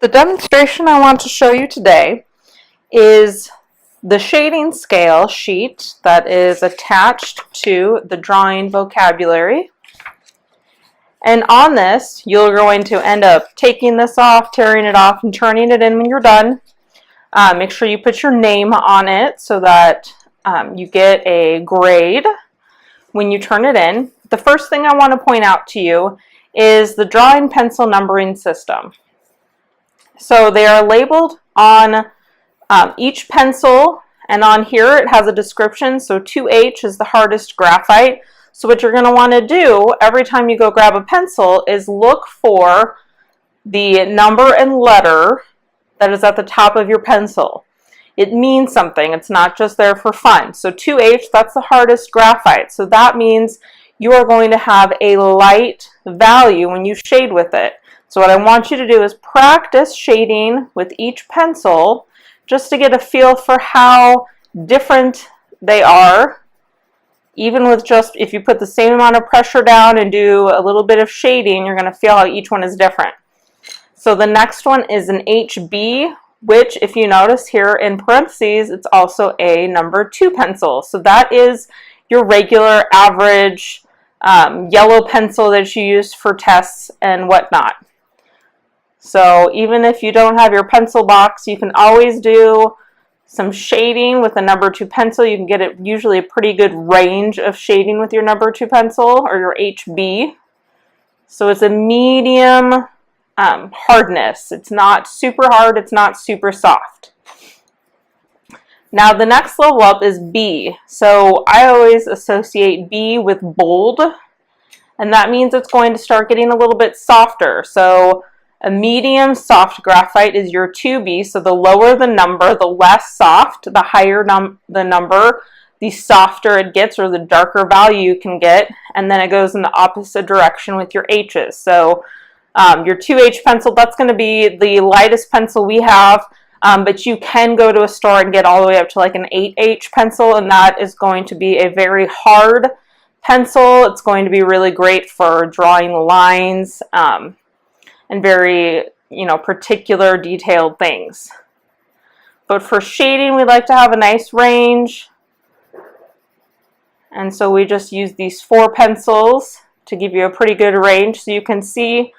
The demonstration I want to show you today is the shading scale sheet that is attached to the drawing vocabulary. And on this, you're going to end up taking this off, tearing it off, and turning it in when you're done. Make sure you put your name on it so that you get a grade when you turn it in. The first thing I want to point out to you is the drawing pencil numbering system. So they are labeled on each pencil, and on here it has a description. So 2H is the hardest graphite. So what you're going to want to do every time you go grab a pencil is look for the number and letter that is at the top of your pencil. It means something. It's not just there for fun. So 2H, that's the hardest graphite. So that means you are going to have a light value when you shade with it. So what I want you to do is practice shading with each pencil just to get a feel for how different they are. Even with just, if you put the same amount of pressure down and do a little bit of shading, you're going to feel how each one is different. So the next one is an HB, which if you notice here in parentheses, it's also a number 2 pencil. So that is your regular average yellow pencil that you use for tests and whatnot. So even if you don't have your pencil box, you can always do some shading with a number 2 pencil. You can get usually a pretty good range of shading with your number 2 pencil or your HB. So it's a medium hardness. It's not super hard, it's not super soft. Now the next level up is B. So I always associate B with bold, and that means it's going to start getting a little bit softer. So a medium soft graphite is your 2B, so the lower the number, the less soft, the higher the number, the softer it gets, or the darker value you can get, and then it goes in the opposite direction with your H's. So your 2H pencil, that's going to be the lightest pencil we have, but you can go to a store and get all the way up to like an 8H pencil, and that is going to be a very hard pencil. It's going to be really great for drawing lines, and very, particular detailed things. But for shading, we like to have a nice range. And so we just use these 4 pencils to give you a pretty good range. So you can see,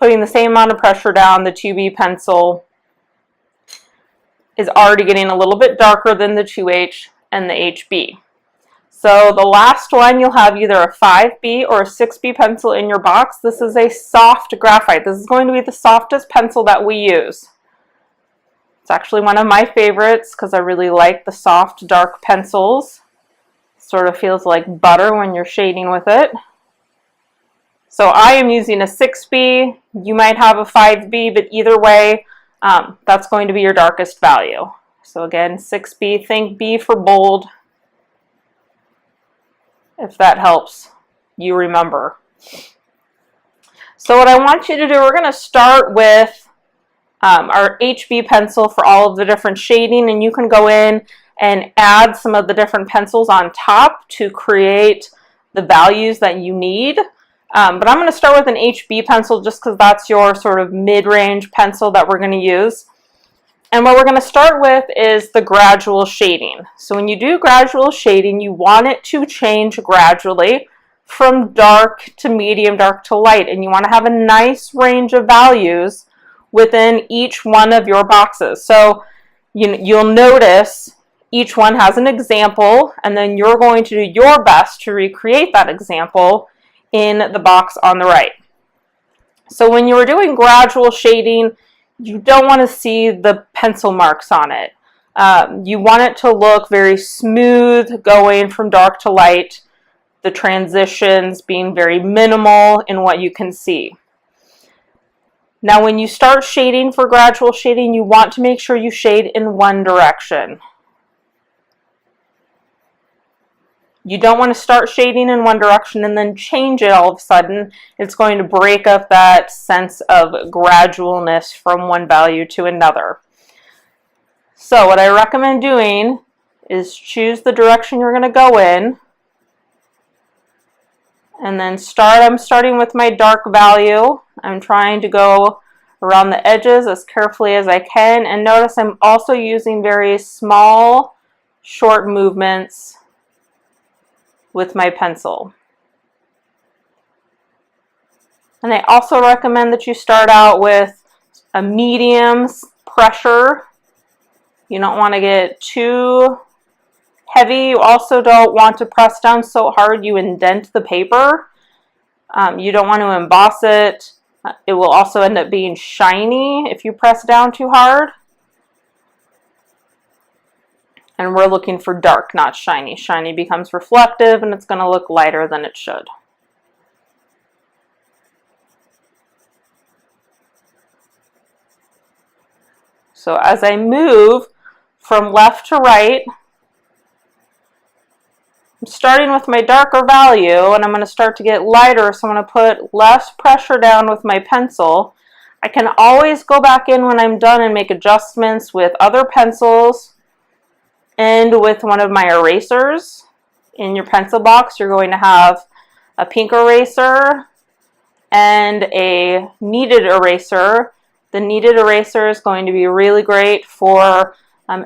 putting the same amount of pressure down, the 2B pencil is already getting a little bit darker than the 2H and the HB. So the last one, you'll have either a 5B or a 6B pencil in your box. This is a soft graphite. This is going to be the softest pencil that we use. It's actually one of my favorites because I really like the soft, dark pencils. Sort of feels like butter when you're shading with it. So I am using a 6B. You might have a 5B, but either way, that's going to be your darkest value. So again, 6B, think B for bold, if that helps you remember. So what I want you to do, we're going to start with our HB pencil for all of the different shading, and you can go in and add some of the different pencils on top to create the values that you need. But I'm going to start with an HB pencil just because that's your sort of mid-range pencil that we're going to use. And what we're going to start with is the gradual shading. So when you do gradual shading, you want it to change gradually from dark to medium, dark to light. And you want to have a nice range of values within each one of your boxes. So you'll notice each one has an example, and then you're going to do your best to recreate that example in the box on the right. So when you're doing gradual shading, you don't want to see the pencil marks on it. You want it to look very smooth, going from dark to light, the transitions being very minimal in what you can see. Now when you start shading for gradual shading, you want to make sure you shade in one direction. You don't want to start shading in one direction and then change it all of a sudden. It's going to break up that sense of gradualness from one value to another. So what I recommend doing is choose the direction you're going to go in, and then I'm starting with my dark value. I'm trying to go around the edges as carefully as I can. And notice I'm also using very small, short movements with my pencil. And I also recommend that you start out with a medium pressure. You don't want to get too heavy. You also don't want to press down so hard you indent the paper. You don't want to emboss it. It will also end up being shiny if you press down too hard. And we're looking for dark, not shiny. Shiny becomes reflective and it's going to look lighter than it should. So as I move from left to right, I'm starting with my darker value and I'm going to start to get lighter, so I'm going to put less pressure down with my pencil. I can always go back in when I'm done and make adjustments with other pencils and with one of my erasers. In your pencil box, you're going to have a pink eraser and a kneaded eraser. The kneaded eraser is going to be really great for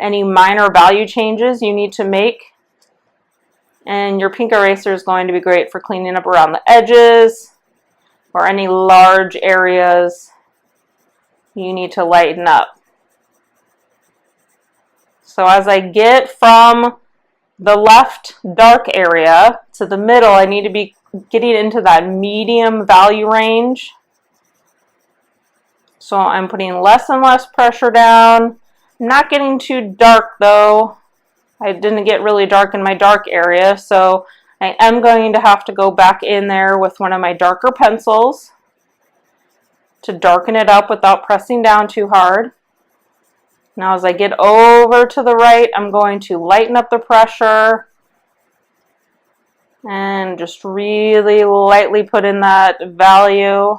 any minor value changes you need to make. And your pink eraser is going to be great for cleaning up around the edges or any large areas you need to lighten up. So as I get from the left dark area to the middle, I need to be getting into that medium value range. So I'm putting less and less pressure down. I'm not getting too dark though. I didn't get really dark in my dark area, so I am going to have to go back in there with one of my darker pencils to darken it up without pressing down too hard. Now as I get over to the right, I'm going to lighten up the pressure and just really lightly put in that value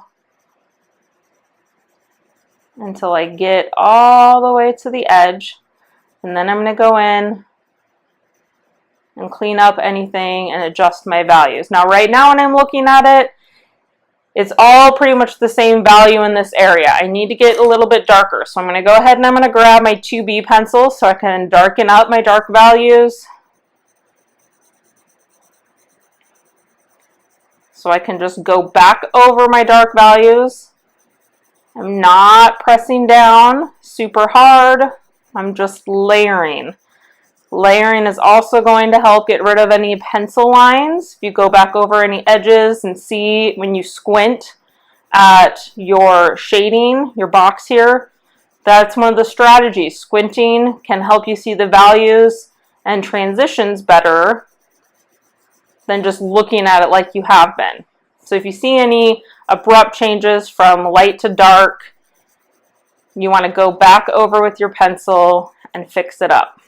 until I get all the way to the edge. And then I'm going to go in and clean up anything and adjust my values. Now right now when I'm looking at it, it's all pretty much the same value in this area. I need to get a little bit darker. So I'm going to go ahead and I'm going to grab my 2B pencil so I can darken up my dark values. So I can just go back over my dark values. I'm not pressing down super hard. I'm just layering. Layering is also going to help get rid of any pencil lines. If you go back over any edges and see when you squint at your shading, your box here, that's one of the strategies. Squinting can help you see the values and transitions better than just looking at it like you have been. So if you see any abrupt changes from light to dark, you want to go back over with your pencil and fix it up.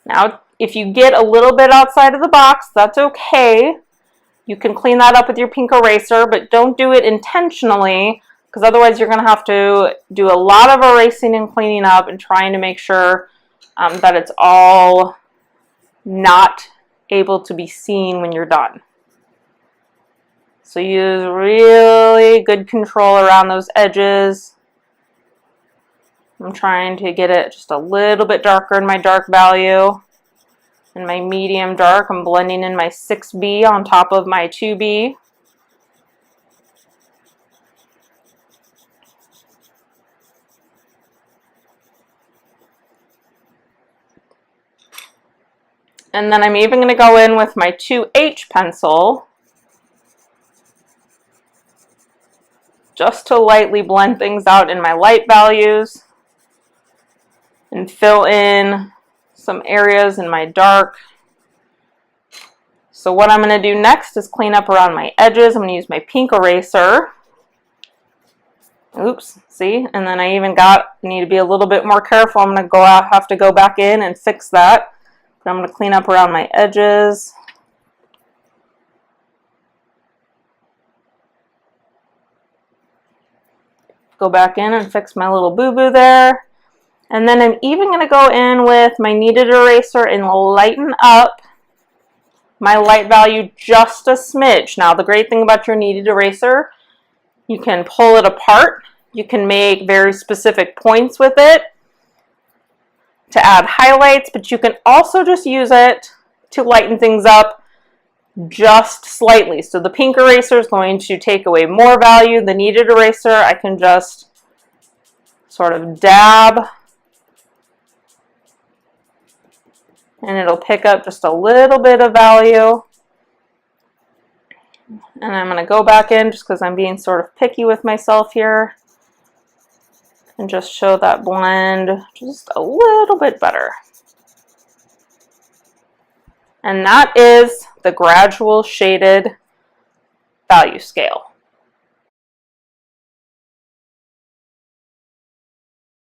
Now, if you get a little bit outside of the box, that's okay. You can clean that up with your pink eraser, but don't do it intentionally, because otherwise you're going to have to do a lot of erasing and cleaning up and trying to make sure that it's all not able to be seen when you're done. So use really good control around those edges. I'm trying to get it just a little bit darker in my dark value. In my medium dark, I'm blending in my 6B on top of my 2B. And then I'm even going to go in with my 2H pencil just to lightly blend things out in my light values and fill in some areas in my dark. So what I'm going to do next is clean up around my edges. I'm going to use my pink eraser. Oops, see? And then I even need to be a little bit more careful. I'm going to have to go back in and fix that. But I'm going to clean up around my edges. Go back in and fix my little boo-boo there. And then I'm even going to go in with my kneaded eraser and lighten up my light value just a smidge. Now, the great thing about your kneaded eraser, you can pull it apart. You can make very specific points with it to add highlights, but you can also just use it to lighten things up just slightly. So the pink eraser is going to take away more value. The kneaded eraser, I can just sort of dab and it'll pick up just a little bit of value. And I'm going to go back in just because I'm being sort of picky with myself here and just show that blend just a little bit better. And that is the Gradual Shaded Value Scale.